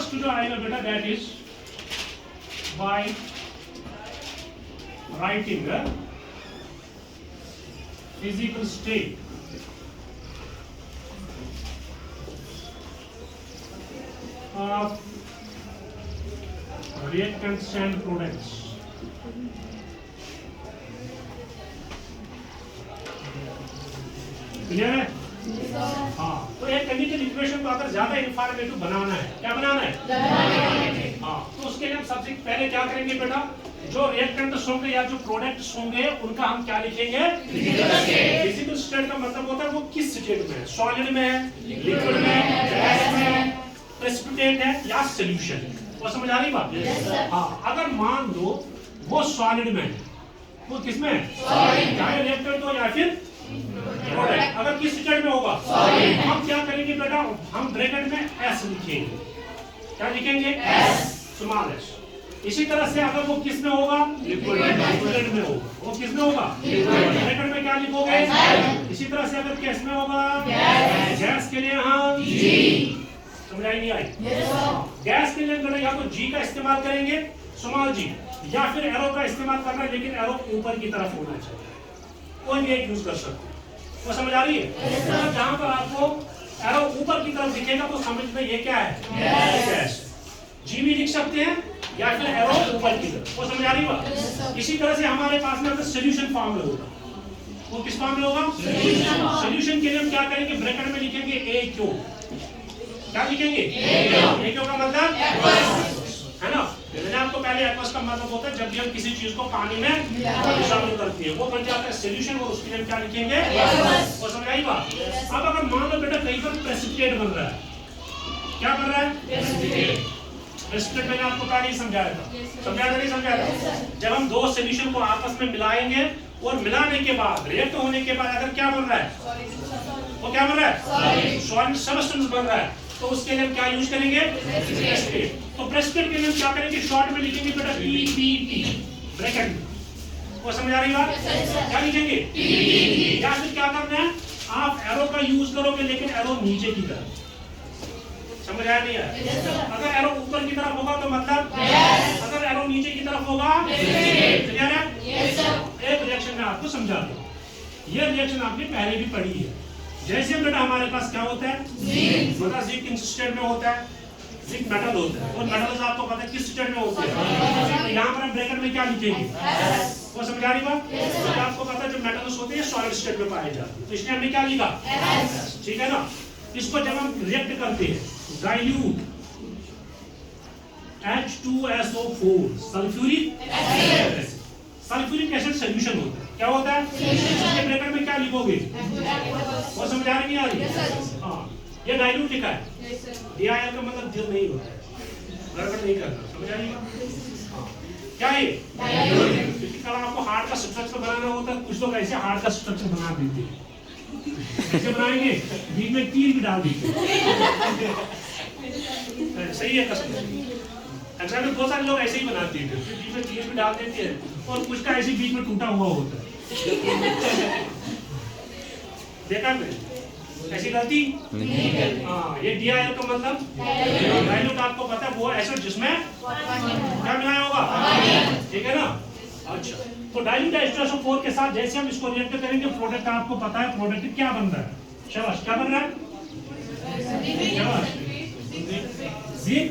First जो आएगा बेटा that is by writing physical state of reactants and products. Clear है? हाँ, तो एक केमिकल इक्वेशन को अगर ज्यादा इंफॉर्मेटिव बनाना है, क्या बनाना है? हाँ, तो उसके लिए हम सबसे पहले क्या करेंगे बेटा? जो रिएक्टेंट्स होंगे या जो प्रोडक्ट्स होंगे उनका हम क्या लिखेंगे? फिजिकल स्टेट का मतलब होता है वो किस स्टेट में है? सॉलिड में है, लिक्विड में, गैस में, प्रेसिपिटेट है या सॉल्यूशन। वो समझ आ रही बात? हाँ, अगर मान लो वो सॉलिड में है, वो किसमें है? चाहे रिएक्टेंट हो या फिर प्रोडक्ट, अगर किस स्टेट में होगा? हम क्या करेंगे बेटा? हम ब्रैकेट में एस लिखेंगे। क्या लिखेंगे? S, small S. इसी तरह से अगर वो किस में होगा? लिक्विड में होगा। वो किस में होगा? ब्रैकेट में क्या लिखोगे? इसी तरह से अगर किस में होगा? गैस के लिए हम जी। समझ आई नहीं आई? गैस के लिए या तो जी का इस्तेमाल करेंगे, स्मॉल जी, या फिर एरो का इस्तेमाल करना है, लेकिन एरो ऊपर की तरफ होना चाहिए। कोई भी एक यूज कर सकते हैं। वो समझ आ रही है? जहां पर आपको एरो ऊपर की तरफ दिखेगा तो समझ में ये क्या है? गैस। जी भी लिख सकते हैं या फिर एरो ऊपर की तरफ। वो समझ आ रही बात? इसी तरह से हमारे पास में अगर सॉल्यूशन फॉर्म में होगा, वो किस फॉर्म में होगा? सॉल्यूशन के लिए हम क्या करेंगे? ब्रैकेट में लिखेंगे ए क्यू। क्या लिखेंगे? ए क्यू का मतलब है ना? मैंने आपको पहले एक्वस का मतलब होता है जब भी हम किसी चीज को पानी में शामिल करते हैं, वो बन जाता है सॉल्यूशन, और उसके लिए हम क्या लिखेंगे? वो समझ आई बात? अब अगर मान लो बेटा कहीं पर प्रेसिपिटेट बन रहा है, क्या बन रहा है? प्रेसिपिटेट मैंने आपको पहले ही समझाया था। समझाया नहीं समझाया? जब हम दो सॉल्यूशन को आपस में मिलाएंगे और मिलाने के बाद रिएक्ट होने के बाद अगर क्या बन रहा है? वो क्या बन रहा है? सॉलिड सब्सटेंस बन रहा है। तो उसके लिए हम क्या यूज करेंगे? प्रेसिपिटेट। तो प्रेसिपिटेट के लिए हम क्या करेंगे? शॉर्ट में लिखेंगे बेटा PPT ब्रैकेट में। वो समझ आ रही बात? क्या लिखेंगे? या फिर क्या करना है? आप एरो का यूज करोगे लेकिन एरो नीचे की तरफ। समझ आया नहीं आया? अगर एरो ऊपर की तरफ होगा तो मतलब, अगर एरो नीचे की तरफ होगा, क्लियर है? एक रिएक्शन में आपको समझा दूं। ये रिएक्शन आपने पहले भी पढ़ी है। जैसे बेटा हमारे पास क्या होता है? जिंक। जिंक किस स्टेट में होता है? जिंक मेटल होता है, और मेटल्स आपको पता है किस स्टेट में होते हैं? यहाँ पर हम ब्रैकेट में क्या लिखेंगे? वो समझ आ रही बात? आपको पता है जब मेटल्स होते हैं सॉलिड स्टेट में पाए जाते हैं, तो इसलिए हमने क्या लिखा? ठीक है ना? इसको जब हम रिएक्ट करते हैं, dilute H2SO4 sulphuric acid. Sulphuric acid solution होता है। क्या होता है? इसके ब्रैकेट में क्या लिखोगे? वो समझ आ रही नहीं आ रही? हाँ, ये डाइल्यूट लिखा है। DIL का मतलब दिल नहीं होता है, गड़बड़ नहीं करना। समझ आ रही? क्या है? क्योंकि कल आपको हार्ट का स्ट्रक्चर बनाना होता है, कुछ लोग ऐसे हार्ट का स्ट्रक्चर बना देते हैं। कैसे बनाएंगे? बीच में तीर भी डाल देते हैं। सही है कसम? एग्जाम में बहुत सारे लोग ऐसे ही बनाते हैं, बीच में तीर भी डाल देते हैं, और कुछ का ऐसे बीच में टूटा हुआ होता है। देखा मैं ऐसी गलती नहीं है। हाँ, ये DIL का मतलब डाइल्यूट आपको पता है वो एसिड जिसमें क्या मिलाया होगा? ठीक है ना? अच्छा, तो डाइल्यूट H2SO4 के साथ जैसे हम इसको रिएक्ट करेंगे, प्रोडक्ट आपको पता है प्रोडक्ट क्या बन रहा है? शाबाश, क्या बन रहा है? शाबाश, जिंक।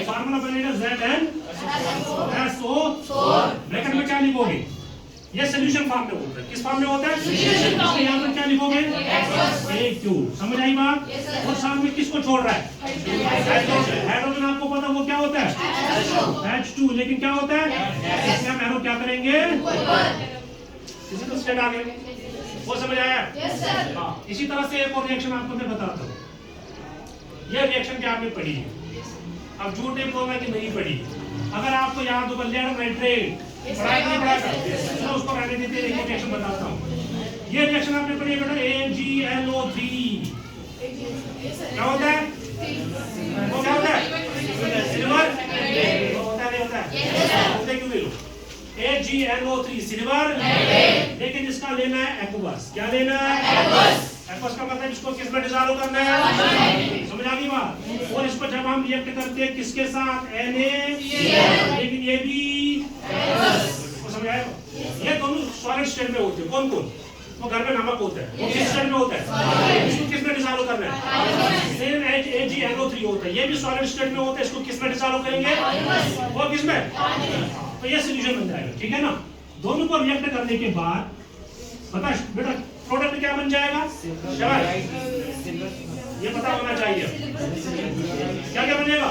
फार्मूला बनेगा ZnSO4। ब्रैकेट में क्या लिखोगे? ये सॉल्यूशन फॉर्म में होता है। किस फॉर्म में होता है? यहाँ पर क्या लिखोगे? AQ। समझ आई बात? और साथ में किसको छोड़ रहा है? हाइड्रोजन। आपको पता वो क्या होता है? H2। लेकिन क्या होता है? इसमें हम एरो क्या करेंगे? फिजिकल स्टेट आ गए। वो समझ आया? हाँ, इसी तरह से एक और रिएक्शन आपको मैं बताता हूँ। ये रिएक्शन क्या आपने पढ़ी है? अब झूठ नहीं बोलना कि नहीं पढ़ी। अगर आपको याद होगा लेड नाइट्रेट, पढ़ाई नहीं पढ़ा तो उसको रहने देते हैं। एक रिएक्शन बताता हूँ। ये रिएक्शन आपने पढ़ी है बेटा AgNO3। क्या होता है? वो क्या होता है? सिल्वर होता है, नहीं होता है? होता क्यों नहीं? AgNO3 सिल्वर, लेकिन इसका लेना है एक्वस। क्या लेना है? एक्वस का मतलब इसको किस में डिसॉल्व करना है? समझ आ गई बात? और इसको जब हम हम रिएक्ट करते हैं किसके साथ, Na, लेकिन ये भी समझ आएगा। ये दोनों सॉलिड स्टेट में होते हैं। कौन कौन? वो घर में नमक होता है, वो किस स्टेट में होता है, इसको किस में डिसॉल्व करना है, सेम AgNO3 होता है, ये भी सॉलिड स्टेट में होता है, इसको किस में डिसॉल्व करेंगे, वो किस में, तो ये सॉल्यूशन बन जाएगा। ठीक है ना। दोनों को रिएक्ट करने के बाद पता बेटा प्रोडक्ट क्या बन जाएगा, ये पता होना चाहिए क्या क्या बनेगा।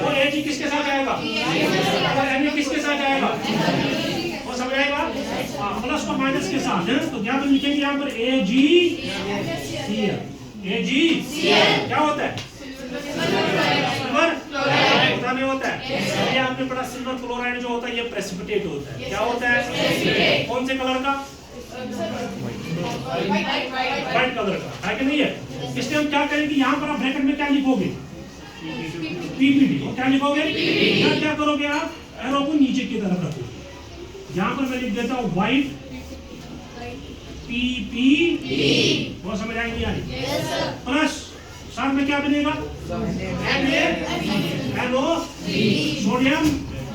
वो Ag किसके साथ जाएगा और Na किसके साथ जाएगा, वो समझ आएगा। प्लस को माइनस के साथ है, तो क्या हम लिखेंगे यहाँ पर AgCl। Ag क्या होता है, सिल्वर क्लोराइड होता है। ये आपने पढ़ा सिल्वर क्लोराइड जो होता है ये प्रेसिपिटेट होता है। क्या होता है, कौन से कलर का, व्हाइट कलर का, है कि नहीं है। इसलिए हम क्या करेंगे, यहाँ पर आप ब्रैकेट में क्या लिखोगे, PPT। क्या लिखोगे, यहाँ क्या करोगे आप, एरो को नीचे की तरफ रखोगे। यहाँ पर मैं लिख देता हूँ व्हाइट PP, वो समझ आएगी यानी, प्लस साथ में क्या बनेगा, NaNO, sodium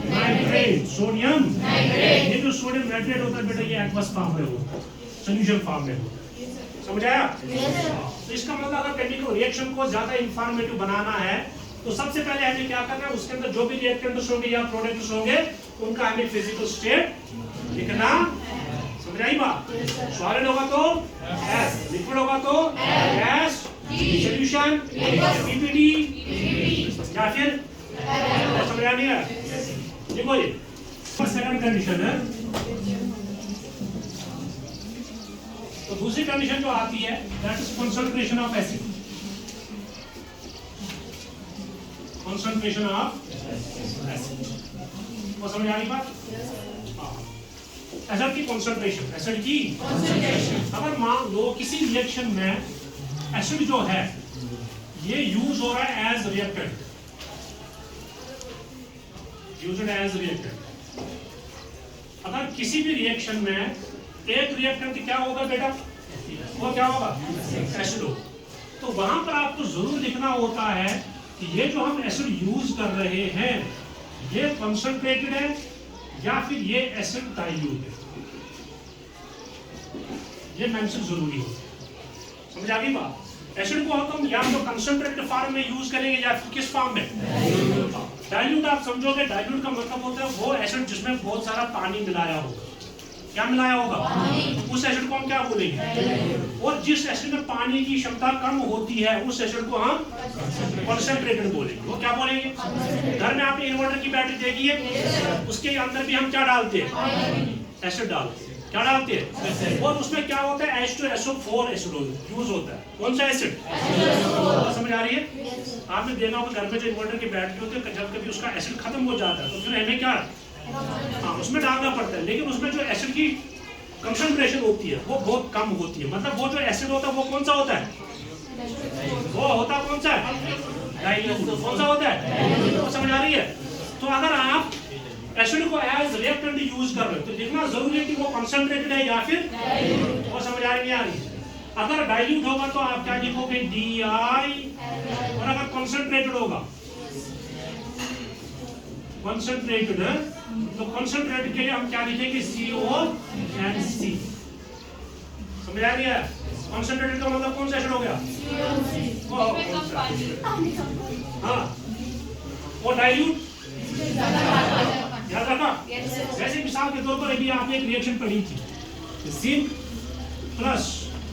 nitrate. Sodium nitrate, ये जो सोडियम नाइट्रेट होता है बेटा ये एक्वस फॉर्म में होता है, सॉल्यूशन फॉर्म में होता है। समझ आया। तो इसका मतलब अगर केमिकल रिएक्शन को ज्यादा इंफॉर्मेटिव बनाना है तो सबसे पहले हमें क्या करना है, उसके अंदर जो भी रिएक्टेंट्स होंगे या प्रोडक्ट्स होंगे उनका हमें फिजिकल स्टेट लिखना। समझ आई बात। सॉलिड होगा तो S, लिक्विड होगा तो S, सॉल्यूशन PPT या फिर समझ आ नहीं है। देखो ये सेकंड कंडीशन है। तो दूसरी कंडीशन जो आती है that is concentration of acid. Concentration of acid, वो समझ आ रही बात। एसिड की कंसंट्रेशन, एसिड की कंसंट्रेशन। अगर मान लो किसी रिएक्शन में एसिड जो है ये यूज हो रहा है as reactant, used as reactant. अगर किसी भी रिएक्शन में एक रिएक्टेंट क्या होगा बेटा, वो क्या होगा, एसिड हो। तो वहां पर आपको जरूर लिखना होता है कि ये जो हम एसिड यूज कर रहे हैं ये कंसंट्रेटेड है या फिर ये एसिड डाइल्यूट है, ये मेंशन जरूरी हो। समझ आ गई बात। एसिड को हम या तो कंसंट्रेटेड फॉर्म में यूज करेंगे या फिर किस फॉर्म में, डाइल्यूट। आप समझोगे डाइल्यूट का मतलब होता है वो एसिड जिसमें बहुत सारा पानी मिलाया होगा। क्या मिलाया होगा, उस एसिड को हम क्या बोलेंगे। और जिस एसिड में पानी की क्षमता कम होती है उस एसिड को हम कंसंट्रेटेड बोलेंगे। वो क्या बोलेंगे, घर में आपने इन्वर्टर की बैटरी देखी है, उसके अंदर भी हम क्या डालते हैं, एसिड डालते हैं। क्या डालते हैं, और उसमें क्या होता है H2SO4 एसिड यूज होता है। कौन सा एसिड, समझ आ रही है। आपने देखा होगा घर में जो इन्वर्टर की बैटरी होती है जब कभी उसका एसिड खत्म हो जाता है तो फिर हमें क्या, हाँ उसमें डालना पड़ता है। लेकिन उसमें जो एसिड की कंसंट्रेशन होती है वो बहुत कम होती है। मतलब वो जो एसिड होता है वो कौन सा होता है, वो होता कौन सा है, डाइल्यूट। कौन सा होता है, तो समझ आ रही है। तो अगर आप एसिड को एज रिएक्टेंट यूज कर रहे हो तो लिखना जरूरी है कि वो कंसंट्रेटेड है या फिर, वो समझ आ रही है। अगर डाइल्यूट होगा तो आप क्या लिखोगे, Di, और अगर कंसंट्रेटेड होगा, कंसंट्रेटेड तो कंसंट्रेटेड के लिए हम क्या लिखेंगे, CONC। समझ आ रही है। कंसंट्रेटेड का मतलब कौन सा एसिड हो गया, हाँ। और डाइल्यूट याद रखा। जैसे मिसाल के तौर पर अभी आपने एक रिएक्शन पढ़ी थी, जिंक प्लस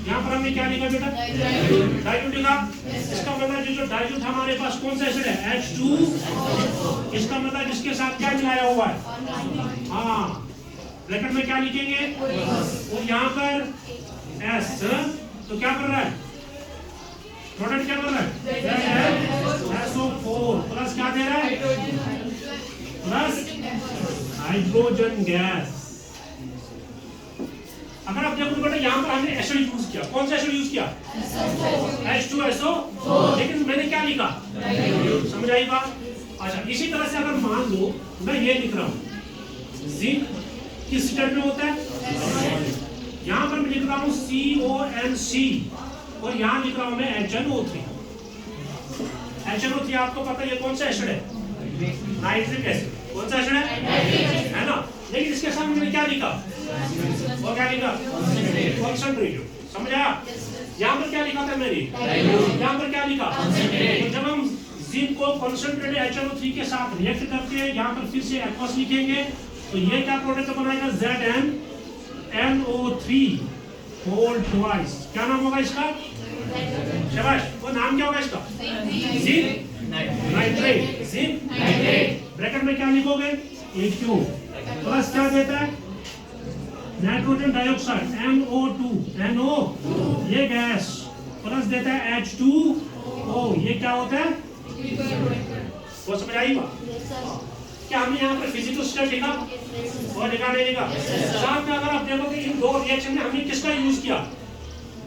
यहाँ पर हमने क्या लिखा बेटा, डाइल्यूट लिखा। इसका मतलब जो डाइल्यूट हमारे पास कौन सा एसिड है, H2। इसका मतलब इसके साथ क्या मिलाया हुआ है, हाँ। ब्रैकेट में क्या लिखेंगे, और यहाँ पर S, तो क्या कर रहा है, प्रोडक्ट क्या कर रहा है, SO4 प्लस क्या दे रहा है, प्लस हाइड्रोजन गैस। अगर आप देखो बेटा यहाँ पर हमने एसिड यूज किया, कौन सा एसिड यूज किया, H2SO, लेकिन मैंने क्या लिखा, समझ आई बात। अच्छा इसी तरह से अगर मान लो मैं ये लिख रहा हूँ, जिंक किस स्टेट में होता है, यहाँ पर मैं लिख रहा हूँ CONC, और यहाँ लिख रहा हूँ मैं HNO3। HNO3 आपको पता है ये कौन सा एसिड है? Nitric acid. कौन सा एसिड है ना? लेकिन इसके साथ मैंने क्या लिखा? वो क्या लिखा? कंसंट्रेटेड। समझ आया? यहाँ पर क्या लिखा था मैंने? यहाँ पर क्या लिखा? तो जब हम जिंक को कंसंट्रेटेड HNO3 के साथ रिएक्ट करके यहाँ पर फिर से एक्वस लिखेंगे तो ये क्या प्रोडक्ट बनाएगा? ZnNO3 whole twice. क्या नाम होगा इसका? शाबाश। वो नाम क्या होगा इसका? Zinc nitrate. Zinc nitrate. Bracket में क्या लिखोगे? AQ प्लस क्या देता है? नाइट्रोजन डाइऑक्साइड NO2 ये गैस प्लस देता है H2O। ये क्या होता है? वो समझ आई बात? क्या हमने यहाँ पर फिजिकल स्टेट लिखा? वो लिखा नहीं लिखा? साथ में अगर आप देखोगे इन दो रिएक्शन में हमने किसका यूज किया?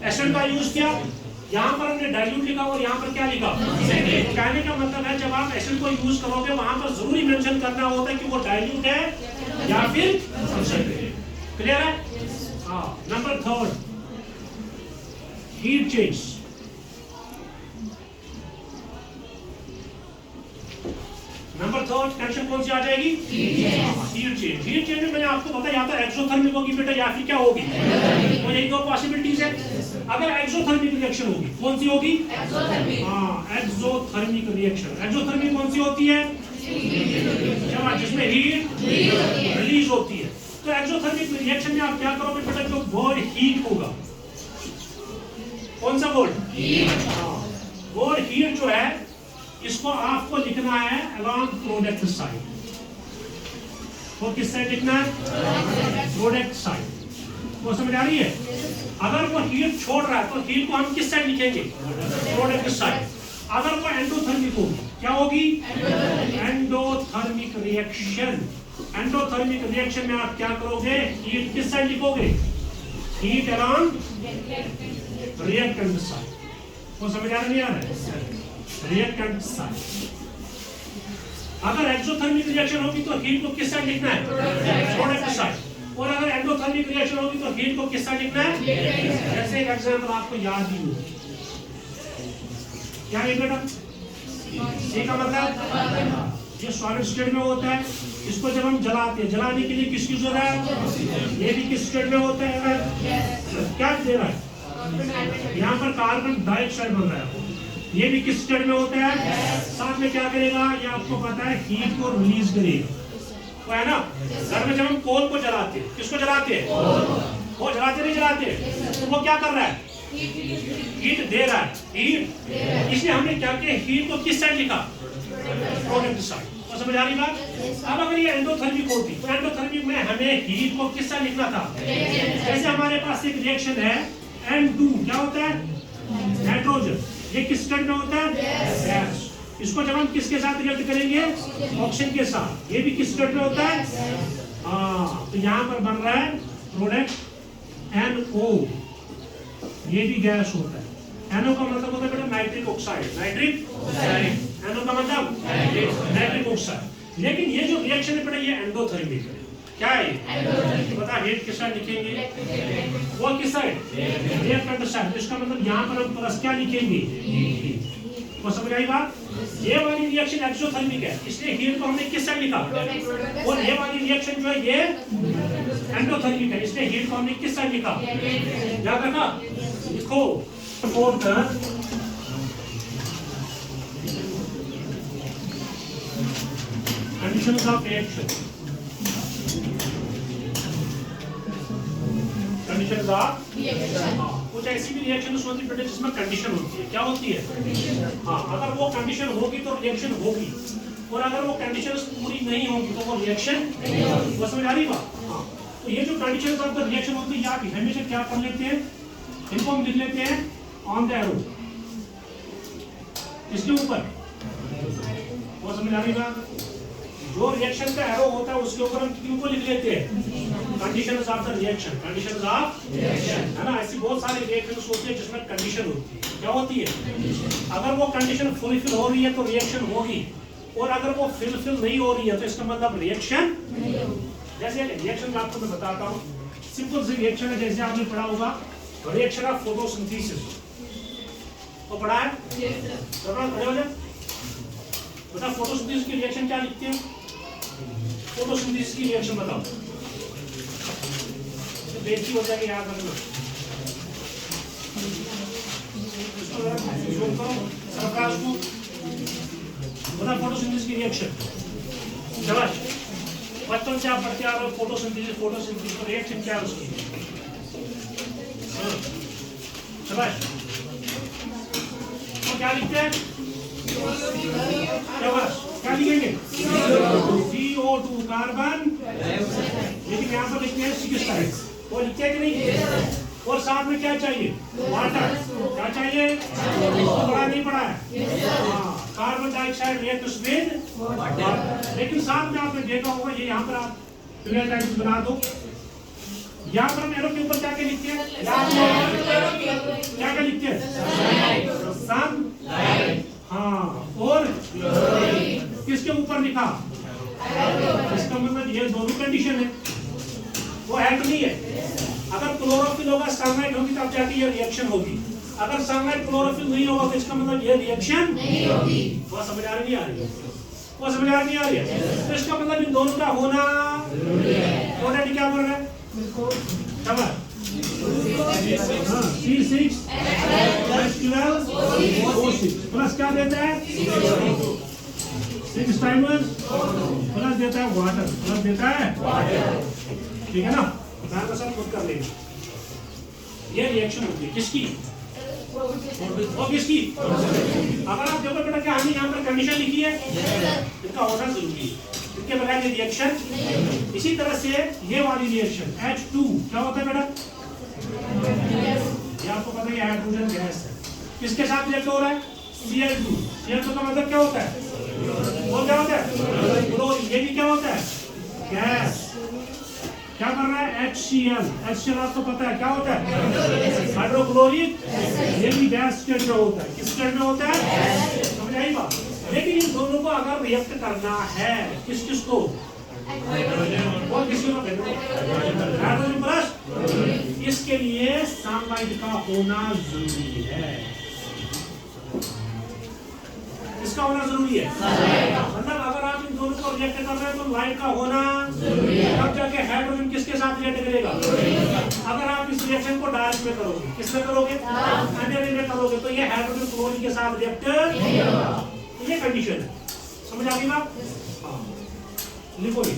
एसिड का यूज किया। यहाँ पर हमने डाइल्यूट लिखा और यहाँ पर क्या लिखा? कहने का मतलब है जब आप एसिड को यूज करोगे वहां पर जरूरी मेंशन करना होता है कि वो डाइल्यूट है या फिर कंसंट्रेटेड। क्लियर है? हाँ। Number 3 heat change. Number 3 condition कौन सी आ जाएगी? Heat change. हीट चेंज में मैंने आपको बताया या तो एक्सोथर्मिक होगी बेटा या फिर क्या होगी? तो यही दो पॉसिबिलिटीज है। अगर एक्सोथर्मिक रिएक्शन होगी कौन सी होगी? हाँ, एक्सोथर्मिक रिएक्शन। एक्सोथर्मिक कौन सी होती है? जिसमें हीट रिलीज होती है। तो एक्सोथर्मिक रिएक्शन में आप क्या करोगे बेटा? जो वर्ड हीट होगा, कौन सा वर्ड? वर्ड हीट जो है इसको आपको लिखना है along प्रोडक्ट साइड। वो किस साइड लिखना है? Product side. वो समझ आ रही है? अगर वो हीट छोड़ रहा है तो हीट को हम किस साइड लिखेंगे? Product side. अगर वो एंडोथर्मिक होगी, क्या होगी? Endothermic reaction. एंडोथर्मिक रिएक्शन में आप क्या करोगे? हीट किस साइड लिखोगे? Heat along reactant side. वो समझ आ रहा नहीं आ रहा है? Reactant side. अगर एक्सोथर्मिक रिएक्शन होगी तो हीट को किस साइड लिखना है? Product side. और अगर एंडोथर्मिक रिएक्शन होगी तो हीट को किस साइड लिखना है? जैसे एक एग्जांपल आपको याद ही हो, क्या है बेटा? सी का मतलब ये सॉलिड स्टेट में होता है। इसको जब हम जलाते हैं, जलाने के लिए किसकी जरूरत है? ये भी किस स्टेट में होता है? क्या दे रहा है? यहाँ पर कार्बन डाइऑक्साइड बन रहा है। ये भी किस स्टेट में होता है? साथ में क्या करेगा? ये आपको पता है, हीट को रिलीज करेगा। वो है ना, घर में जब हम कोल को जलाते हैं, किसको जलाते हैं? वो जलाते नहीं जलाते? तो वो क्या कर रहा है? हीट दे रहा है। हीट, इसलिए हमने क्या किया? हीट को किस साइड लिखा? Product side. तो समझ आ रही बात? अब अगर ये एंडोथर्मिक होती तो एंडोथर्मिक में हमें हीट को किस साइड लिखना था? जैसे हमारे पास एक रिएक्शन है N2, क्या होता है? नाइट्रोजन। ये किस स्टेट में होता है? गैस। इसको जब हम किसके साथ रिएक्ट करेंगे? ऑक्सीजन के साथ। ये भी किस स्टेट में होता है? हाँ, तो यहाँ पर बन रहा है प्रोडक्ट NO। ये भी गैस होता है। NO का मतलब होता है बेटा nitric oxide. Nitric oxide. NO का मतलब नाइट्रिक ऑक्साइड। लेकिन ये जो रिएक्शन है बेटा ये एंडोथर्मिक है। क्या है? पता हीट किस साइड लिखेंगे? वो किस साइड? Reactant side. इसका मतलब यहाँ पर हम प्लस क्या लिखेंगे? वो समझ आई बात? ये वाली रिएक्शन एक्सोथर्मिक है, इसलिए हीट को हमने किस साइड लिखा? और ये वाली रिएक्शन जो है ये एंडोथर्मिक है, इसलिए हीट को हमने किस साइड लिखा? याद रखा? लिखो conditions of reaction. Conditions of कुछ ऐसी भी रिएक्शन होती है जिसमें कंडीशन होती है। क्या होती है? हाँ, अगर वो कंडीशन होगी तो रिएक्शन होगी, और अगर वो कंडीशन पूरी नहीं होगी तो वो रिएक्शन नहीं होगी। वो समझ आ रही बात? हाँ, तो ये जो कंडीशन ऑफ द रिएक्शन होती है, आप हमेशा क्या कर लेते हैं? इनको हम लिख लेते हैं ऑन द एरो, इसके ऊपर। वो समझ आ रही बात? जो रिएक्शन का एरो होता है उसके ऊपर हम क्यों को लिख लेते हैं? Conditions of the reaction. Conditions of reaction, है ना? ऐसी बहुत सारी रिएक्शंस होती है जिसमें कंडीशन होती है। क्या होती है? अगर वो कंडीशन फुलफिल हो रही है तो रिएक्शन होगी, और अगर वो फुलफिल नहीं हो रही है तो इसका मतलब रिएक्शन नहीं होगी। जैसे रिएक्शन आपको मैं बताता हूँ, सिंपल सी रिएक्शन है। जैसे आपने पढ़ा होगा रिएक्शन ऑफ फोटोसिंथेसिस, तो पढ़ा है? पढ़े हो जाए बेटा फोटोसिंथेसिस की रिएक्शन क्या लिखते हैं? फोटोसिंथेसिस की रिएक्शन बताओ। बेइज्जती हो जाएगी, याद रखना। इसको जरा जोड़ करो सरफराज को। बता फोटोसिंथेसिस की रिएक्शन। शाबाश। बचपन से आप पढ़ते आ रहे हो फोटोसिंथेसिस को रिएक्शन क्या है उसकी? शाबाश। तो क्या लिखते हैं? शाबाश। क्या लिखेंगे? CO2 कार्बन, लेकिन यहाँ पर लिखते हैं 6 टाइम्स। वो लिखते हैं कि नहीं? और साथ में क्या चाहिए? वाटर। क्या चाहिए? इसको पढ़ा नहीं पढ़ा है? हाँ, carbon dioxide reacts with water. लेकिन साथ में आपने देखा होगा, ये यहाँ पर आप क्लियर टाइम्स बना दो। यहाँ पर हम एरो के ऊपर क्या क्या लिखते हैं? क्या क्या लिखते हैं? सन, हाँ, और किसके ऊपर लिखा? इसका मतलब ये दोनों कंडीशन है। वो है कि नहीं है? अगर क्लोरोफिल होगा, सनलाइट होगी, तब जाके ये रिएक्शन होगी। अगर सनलाइट क्लोरोफिल नहीं होगा तो इसका मतलब ये रिएक्शन नहीं होगी। वो समझ आ रही नहीं आ रही? वो समझ आ नहीं आ रही है? तो इसका मतलब इन दोनों का होना जरूरी है। प्रोडक्ट क्या बोल रहा है? C6 12O6 प्लस क्या देता है? 6 टाइम्स प्लस देता है वाटर, प्लस देता है वाटर। ठीक है ना? ध्यान का सब खुद कर लेंगे। ये रिएक्शन होती है किसकी? और किसकी? अगर आप देखो बेटा क्या हमने यहाँ पर कंडीशन लिखी है, इसका होना जरूरी है, इसके बगैर ये रिएक्शन। इसी तरह से ये वाली रिएक्शन H2 क्या होता है बेटा? ये आपको पता है हाइड्रोजन गैस है। किसके साथ रिएक्ट हो रहा है? Cl2। Cl2 का मतलब क्या होता है? वो क्या होता है? क्लोरीन। ये भी क्या होता है? गैस। क्या कर रहा है? HCl आपको पता है क्या होता है? हाइड्रोक्लोरिक। ये भी गैस स्टेट में होता है। किस स्टेट में होता है? समझ आई बात? लेकिन इन दोनों को अगर रिएक्ट करना है, किस किस को? और किसी को? Hydrogen plus. इसके लिए सनलाइट का होना जरूरी है। इसका होना जरूरी है। मतलब अगर आप इन दोनों को रिएक्ट कर रहे हैं तो लाइट का होना जरूरी है। तब जाके हाइड्रोजन किसके साथ रिएक्ट करेगा? अगर आप इस रिएक्शन को डार्क में करोगे, किसमें करोगे? अंधेरे में करोगे, तो ये हाइड्रोजन क्लोरीन के साथ रिएक्ट नहीं होगा। ये कंडीशन है। समझ आ गई बात? हाँ, लिखो ये।